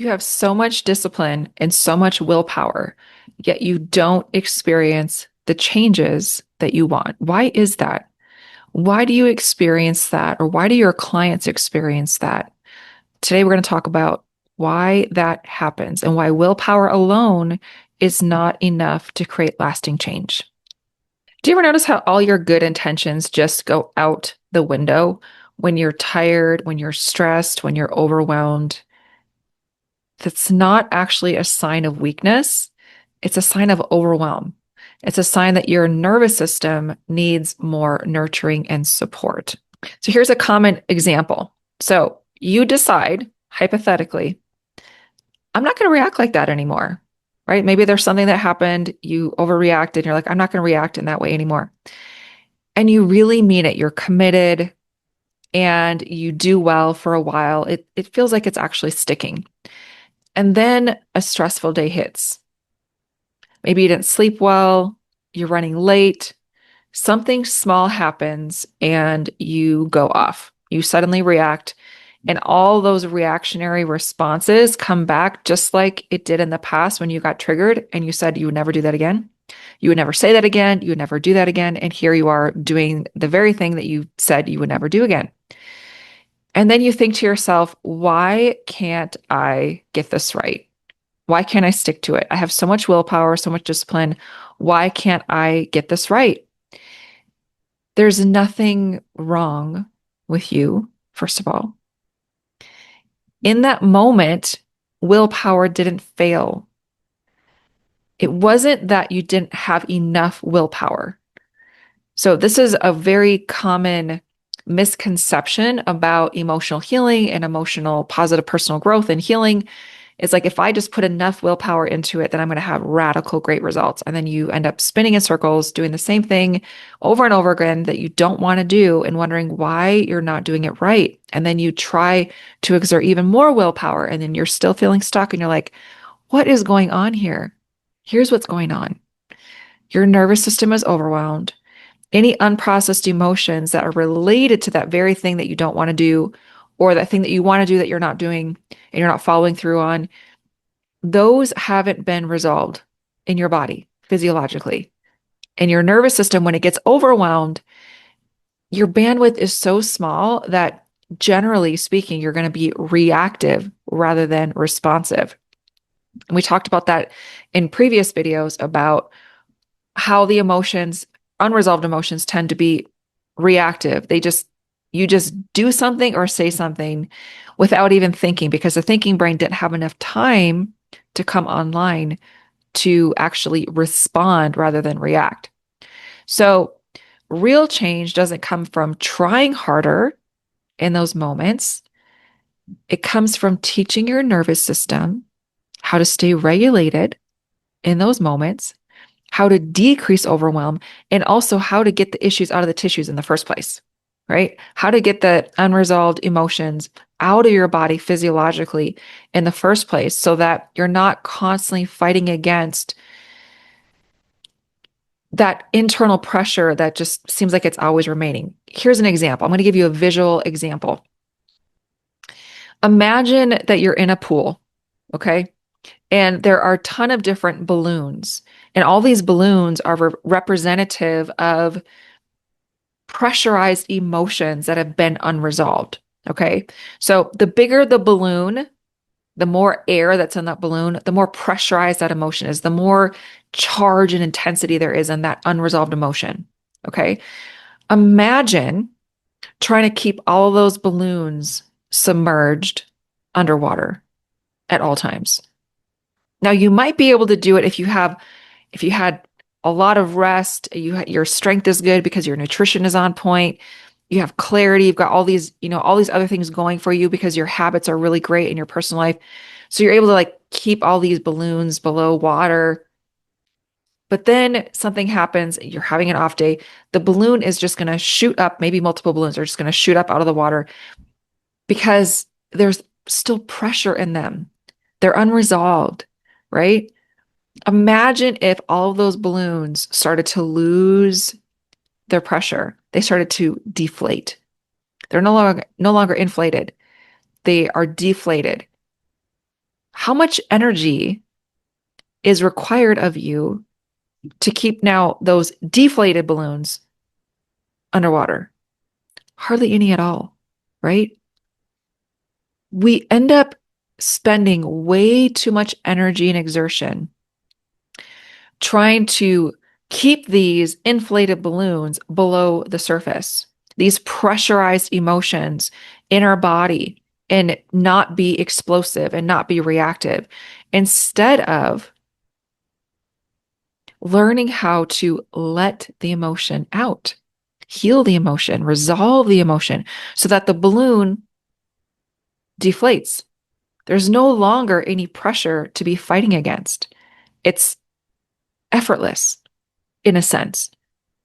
You have so much discipline and so much willpower, yet you don't experience the changes that you want. Why is that? Why do you experience that? Or why do your clients experience that? Today, we're going to talk about why that happens and why willpower alone is not enough to create lasting change. Do you ever notice how all your good intentions just go out the window when you're tired, when you're stressed, when you're overwhelmed? That's not actually a sign of weakness. It's a sign of overwhelm. It's a sign that your nervous system needs more nurturing and support. So here's a common example. So you decide, hypothetically, I'm not going to react like that anymore, right? Maybe there's something that happened, you overreacted, and you're like, I'm not going to react in that way anymore. And you really mean it. You're committed and you do well for a while. It feels like it's actually sticking. And then a stressful day hits. Maybe you didn't sleep well, you're running late, something small happens and you go off. You suddenly react, and all those reactionary responses come back just like it did in the past when you got triggered and you said you would never do that again. You would never say that again. You would never do that again. And here you are doing the very thing that you said you would never do again. And then you think to yourself, why can't I get this right? Why can't I stick to it? I have so much willpower, so much discipline. Why can't I get this right? There's nothing wrong with you, first of all. In that moment, willpower didn't fail. It wasn't that you didn't have enough willpower. So, this is a very common misconception about emotional healing and emotional positive personal growth and healing. It's like if I just put enough willpower into it, then I'm going to have radical great results. And then you end up spinning in circles, doing the same thing over and over again that you don't want to do and wondering why you're not doing it right. And then you try to exert even more willpower and then you're still feeling stuck and you're like, what is going on here? Here's what's going on. Your nervous system is overwhelmed. Any unprocessed emotions that are related to that very thing that you don't want to do or that thing that you want to do that you're not doing and you're not following through on, those haven't been resolved in your body physiologically. And your nervous system, when it gets overwhelmed, your bandwidth is so small that generally speaking, you're going to be reactive rather than responsive. And we talked about that in previous videos about how the emotions, unresolved emotions, tend to be reactive. You just do something or say something without even thinking because the thinking brain didn't have enough time to come online to actually respond rather than react. So, real change doesn't come from trying harder in those moments. It comes from teaching your nervous system how to stay regulated in those moments, how to decrease overwhelm, and also how to get the issues out of the tissues in the first place, right? How to get the unresolved emotions out of your body physiologically in the first place so that you're not constantly fighting against that internal pressure that just seems like it's always remaining. Here's an example. I'm going to give you a visual example. Imagine that you're in a pool, okay? And there are a ton of different balloons. And all these balloons are representative of pressurized emotions that have been unresolved. Okay. So the bigger the balloon, the more air that's in that balloon, the more pressurized that emotion is, the more charge and intensity there is in that unresolved emotion. Okay. Imagine trying to keep all of those balloons submerged underwater at all times. Now you might be able to do it if you had a lot of rest, your strength is good because your nutrition is on point. You have clarity, you've got all these other things going for you because your habits are really great in your personal life. So you're able to like keep all these balloons below water. But then something happens, you're having an off day, the balloon is just going to shoot up, maybe multiple balloons are just going to shoot up out of the water because there's still pressure in them. They're unresolved, right? Imagine if all of those balloons started to lose their pressure. They started to deflate. They're no longer inflated. They are deflated. how much energy is required of you to keep now those deflated balloons underwater? Hardly any at all, right? We end up spending way too much energy and exertion trying to keep these inflated balloons below the surface, these pressurized emotions in our body, and not be explosive and not be reactive, instead of learning how to let the emotion out, heal the emotion, resolve the emotion so that the balloon deflates. There's no longer any pressure to be fighting against. It's effortless in a sense.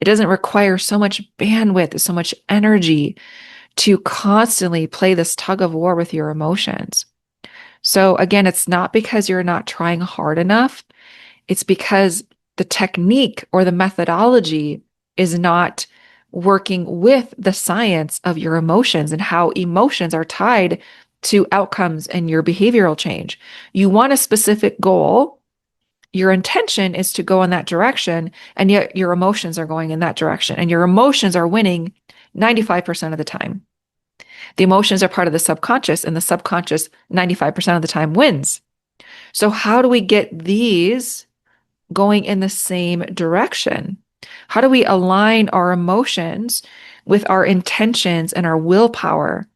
It doesn't require so much bandwidth, so much energy to constantly play this tug of war with your emotions. So again, it's not because you're not trying hard enough. It's because the technique or the methodology is not working with the science of your emotions and how emotions are tied to outcomes and your behavioral change. You want a specific goal. Your intention is to go in that direction, and yet your emotions are going in that direction, and your emotions are winning 95% of the time. The emotions are part of the subconscious, and the subconscious 95% of the time wins. So, how do we get these going in the same direction? How do we align our emotions with our intentions and our willpower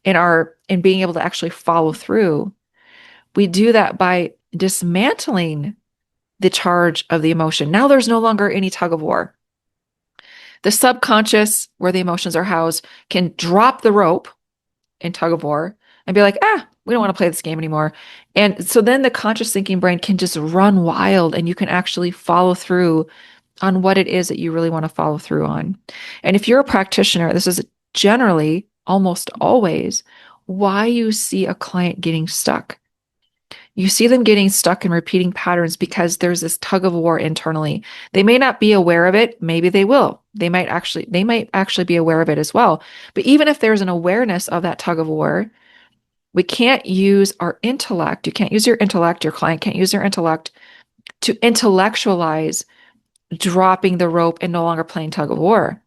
and our in being able to actually follow through? We do that by dismantling the charge of the emotion. Now there's no longer any tug of war. The subconscious, where the emotions are housed, can drop the rope in tug of war and be like, we don't want to play this game anymore. And so then the conscious thinking brain can just run wild and you can actually follow through on what it is that you really want to follow through on. And if you're a practitioner, this is generally almost always why you see a client getting stuck. You see them getting stuck in repeating patterns because there's this tug of war internally. They may not be aware of it. Maybe they will. They might actually be aware of it as well. But even if there's an awareness of that tug of war, we can't use our intellect. You can't use your intellect. Your client can't use their intellect to intellectualize dropping the rope and no longer playing tug of war,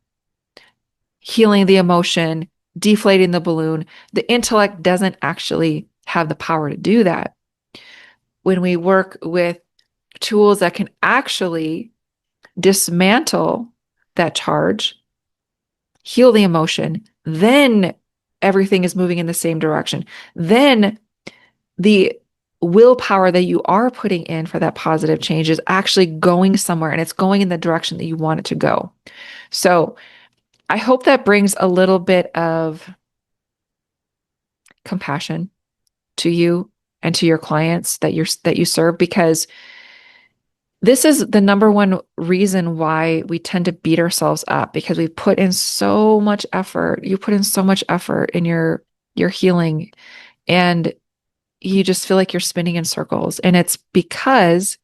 healing the emotion, deflating the balloon. The intellect doesn't actually have the power to do that. When we work with tools that can actually dismantle that charge, heal the emotion, then everything is moving in the same direction. Then the willpower that you are putting in for that positive change is actually going somewhere and it's going in the direction that you want it to go. So I hope that brings a little bit of compassion to you and to your clients that you serve, because this is the number one reason why we tend to beat ourselves up, because we put in so much effort. You put in so much effort in your healing, and you just feel like you're spinning in circles. And it's because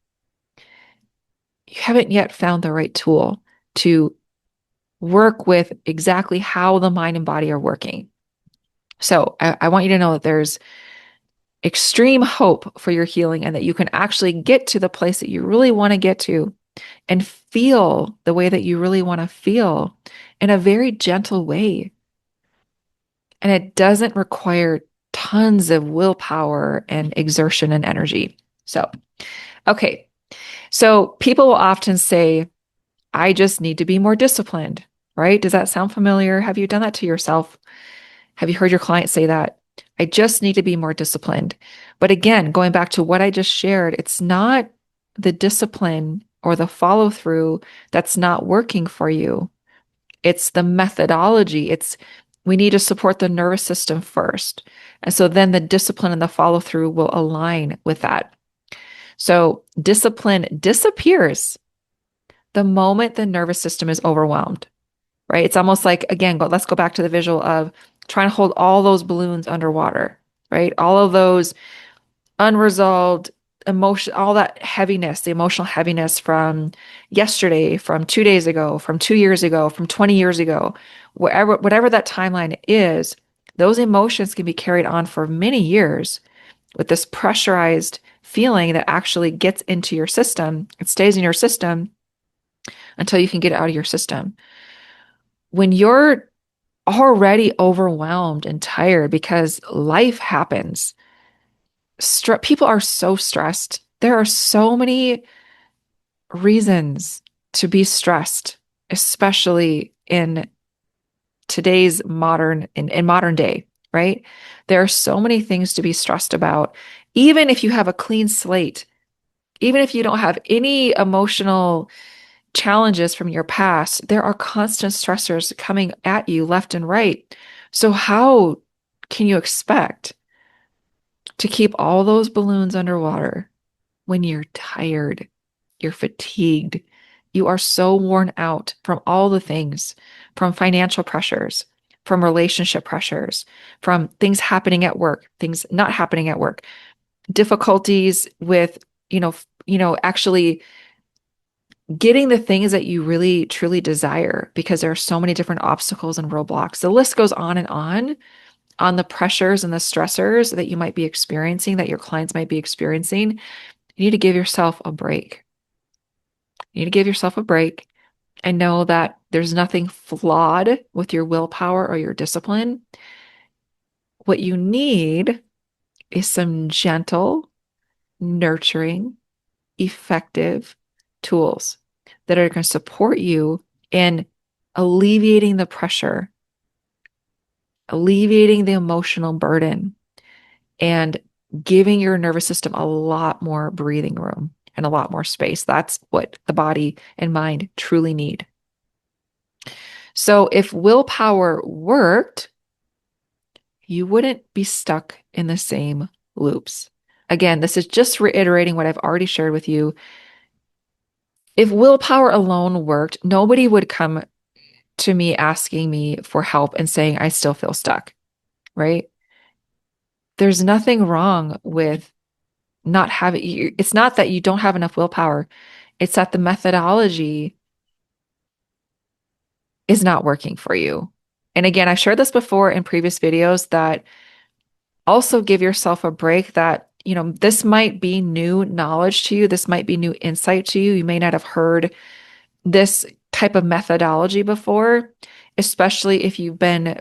you haven't yet found the right tool to work with exactly how the mind and body are working. So I want you to know that there's extreme hope for your healing and that you can actually get to the place that you really want to get to and feel the way that you really want to feel in a very gentle way. And it doesn't require tons of willpower and exertion and energy. So, okay. So people will often say, I just need to be more disciplined, right? Does that sound familiar? Have you done that to yourself? Have you heard your client say that? I just need to be more disciplined. But again, going back to what I just shared, it's not the discipline or the follow through that's not working for you. It's the methodology. We need to support the nervous system first. And so then the discipline and the follow through will align with that. So discipline disappears the moment the nervous system is overwhelmed, right? It's almost like, again, let's go back to the visual of trying to hold all those balloons underwater, right? All of those unresolved emotion, all that heaviness, the emotional heaviness from yesterday, from 2 days ago, from 2 years ago, from 20 years ago, whatever that timeline is, those emotions can be carried on for many years with this pressurized feeling that actually gets into your system. It stays in your system until you can get it out of your system. When you're already overwhelmed and tired because life happens, people are so stressed. There are so many reasons to be stressed, especially in today's in modern day, right? There are so many things to be stressed about. Even if you have a clean slate, even if you don't have any emotional challenges from your past, there are constant stressors coming at you left and right. So how can you expect to keep all those balloons underwater when you're tired, you're fatigued, you are so worn out from all the things, from financial pressures, from relationship pressures, from things happening at work, things not happening at work, difficulties with, actually getting the things that you really truly desire because there are so many different obstacles and roadblocks. The list goes on the pressures and the stressors that you might be experiencing, that your clients might be experiencing. You need to give yourself a break. You need to give yourself a break and know that there's nothing flawed with your willpower or your discipline. What you need is some gentle, nurturing, effective tools that are going to support you in alleviating the pressure, alleviating the emotional burden, and giving your nervous system a lot more breathing room and a lot more space. That's what the body and mind truly need. So if willpower worked, you wouldn't be stuck in the same loops. Again, this is just reiterating what I've already shared with you. If willpower alone worked, nobody would come to me asking me for help and saying, I still feel stuck, right? There's nothing wrong with not having, it's not that you don't have enough willpower. It's that the methodology is not working for you. And again, I've shared this before in previous videos that also give yourself a break that, this might be new knowledge to you. This might be new insight to you. You may not have heard this type of methodology before, especially if you've been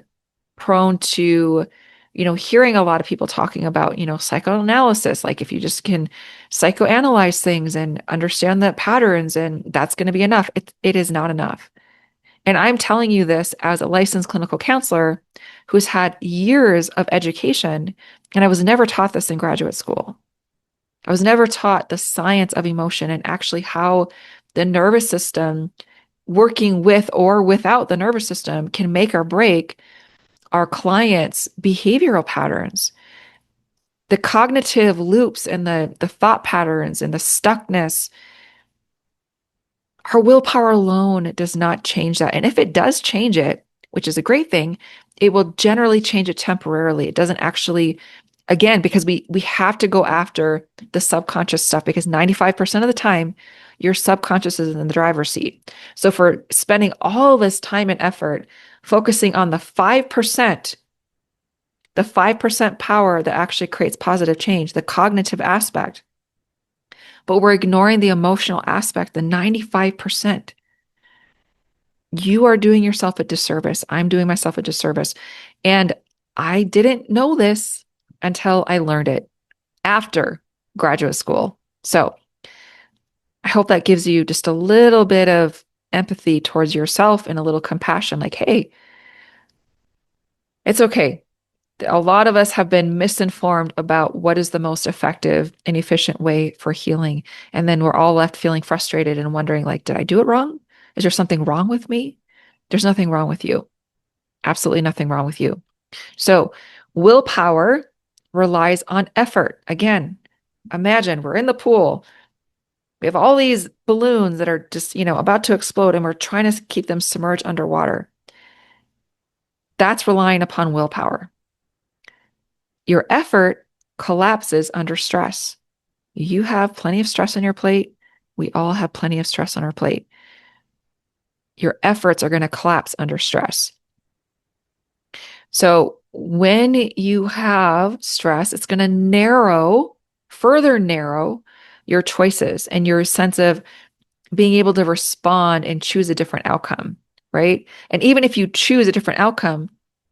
prone to, hearing a lot of people talking about, psychoanalysis. Like if you just can psychoanalyze things and understand the patterns, and that's going to be enough. It is not enough. And I'm telling you this as a licensed clinical counselor who's had years of education, and I was never taught this in graduate school. I was never taught the science of emotion and actually how the nervous system, working with or without the nervous system, can make or break our clients' behavioral patterns. The cognitive loops and the thought patterns and the stuckness, her willpower alone does not change that. And if it does change it, which is a great thing, it will generally change it temporarily. It doesn't actually, again, because we have to go after the subconscious stuff, because 95% of the time, your subconscious is in the driver's seat. So for spending all this time and effort focusing on the 5% power that actually creates positive change, the cognitive aspect, but we're ignoring the emotional aspect, the 95%. You are doing yourself a disservice. I'm doing myself a disservice. And I didn't know this until I learned it after graduate school. So I hope that gives you just a little bit of empathy towards yourself and a little compassion. Like, hey, it's okay. A lot of us have been misinformed about what is the most effective and efficient way for healing. And then we're all left feeling frustrated and wondering, like, did I do it wrong? Is there something wrong with me? There's nothing wrong with you. Absolutely nothing wrong with you. So willpower relies on effort. Again, imagine we're in the pool. We have all these balloons that are just, about to explode, and we're trying to keep them submerged underwater. That's relying upon willpower. Your effort collapses under stress. You have plenty of stress on your plate. We all have plenty of stress on our plate. Your efforts are going to collapse under stress. So when you have stress, it's going to further narrow your choices and your sense of being able to respond and choose a different outcome, right? And even if you choose a different outcome,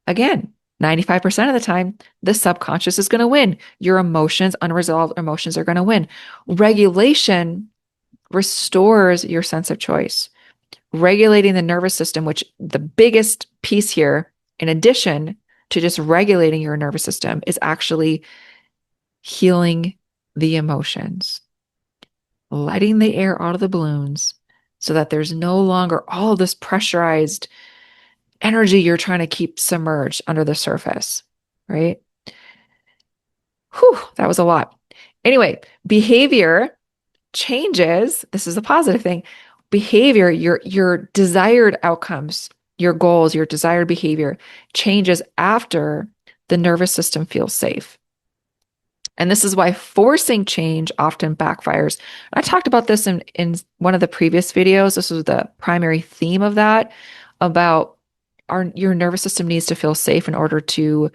again, 95% of the time, the subconscious is going to win. Your emotions, unresolved emotions are going to win. Regulation restores your sense of choice. Regulating the nervous system, which the biggest piece here, in addition to just regulating your nervous system, is actually healing the emotions, letting the air out of the balloons so that there's no longer all of this pressurized energy you're trying to keep submerged under the surface, right? Whew, that was a lot. Anyway, behavior changes. This is a positive thing. Behavior, your desired outcomes, your goals, your desired behavior changes after the nervous system feels safe. And this is why forcing change often backfires. I talked about this in one of the previous videos. This was the primary theme of that, about your nervous system needs to feel safe in order to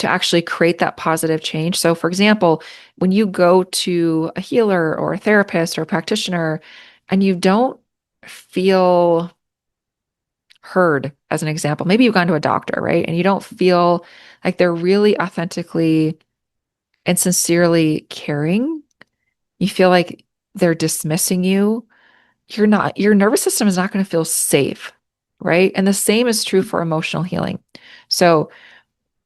actually create that positive change. So for example, when you go to a healer or a therapist or a practitioner and you don't feel heard, as an example, maybe you've gone to a doctor, right? And you don't feel like they're really authentically and sincerely caring. You feel like they're dismissing you. Your nervous system is not going to feel safe, right? And the same is true for emotional healing. So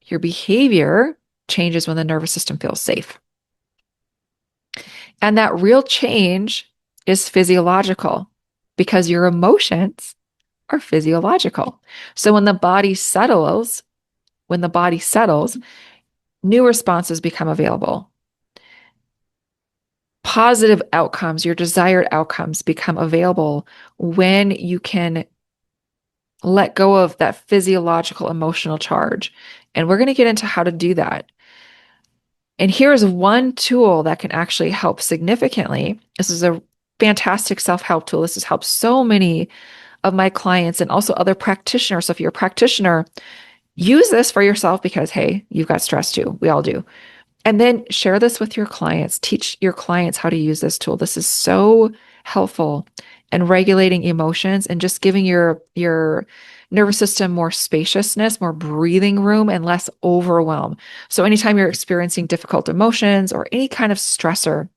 your behavior changes when the nervous system feels safe. And that real change is physiological because your emotions are physiological. So when the body settles, new responses become available. Positive outcomes, your desired outcomes become available when you can let go of that physiological emotional charge. And we're going to get into how to do that. And here's one tool that can actually help significantly. This is a fantastic self-help tool. This has helped so many of my clients and also other practitioners. So if you're a practitioner, use this for yourself because, hey, you've got stress too. We all do. And then share this with your clients. Teach your clients how to use this tool. This is so helpful in regulating emotions and just giving your nervous system more spaciousness, more breathing room, and less overwhelm. So anytime you're experiencing difficult emotions or any kind of stressor,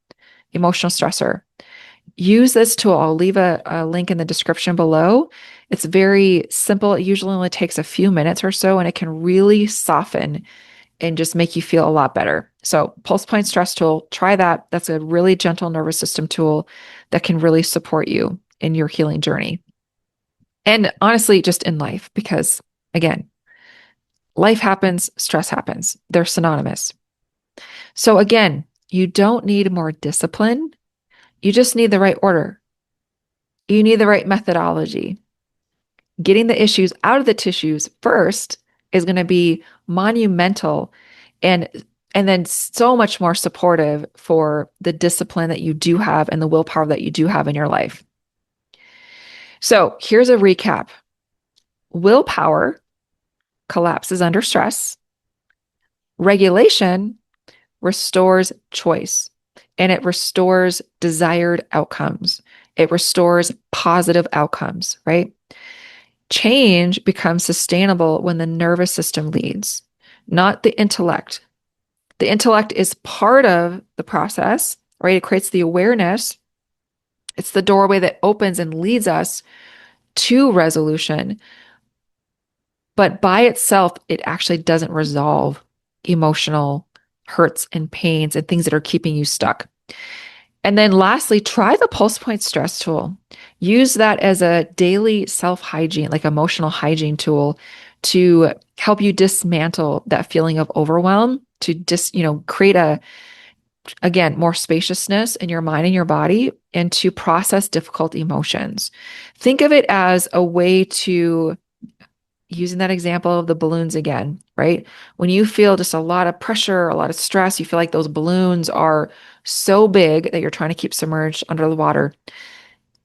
emotional stressor, use this tool. I'll leave a link in the description below. It's very simple. It usually only takes a few minutes or so, and it can really soften and just make you feel a lot better. So pulse point stress tool, try that. That's a really gentle nervous system tool that can really support you in your healing journey. And honestly, just in life, because again, life happens, stress happens. They're synonymous. So again, you don't need more discipline. You just need the right order. You need the right methodology. Getting the issues out of the tissues first is going to be monumental and and then so much more supportive for the discipline that you do have and the willpower that you do have in your life. So here's a recap. Willpower collapses under stress. Regulation restores choice and it restores desired outcomes. It restores positive outcomes, right? Change becomes sustainable when the nervous system leads, not the intellect. The intellect is part of the process, right? It creates the awareness. It's the doorway that opens and leads us to resolution. But by itself, it actually doesn't resolve emotional hurts and pains and things that are keeping you stuck. And then lastly, try the pulse point stress tool. Use that as a daily self-hygiene, like emotional hygiene tool to help you dismantle that feeling of overwhelm, to just, create again, more spaciousness in your mind and your body and to process difficult emotions. Think of it as a way to, using that example of the balloons again, right? When you feel just a lot of pressure, a lot of stress, you feel like those balloons are so big that you're trying to keep submerged under the water.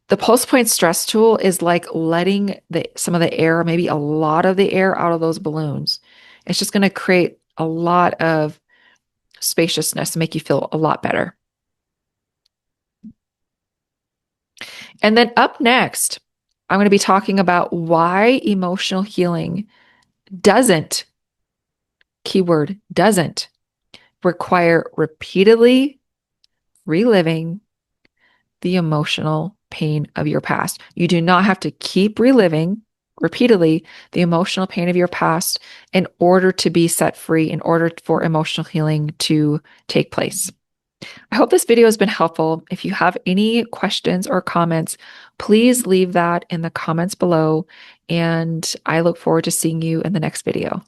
The pulse point stress tool is like letting some of the air, maybe a lot of the air out of those balloons. It's just going to create a lot of spaciousness and make you feel a lot better. And then up next, I'm going to be talking about why emotional healing doesn't, keyword doesn't, require repeatedly reliving the emotional pain of your past. You do not have to keep reliving repeatedly the emotional pain of your past in order to be set free, in order for emotional healing to take place. I hope this video has been helpful. If you have any questions or comments, please leave that in the comments below, and I look forward to seeing you in the next video.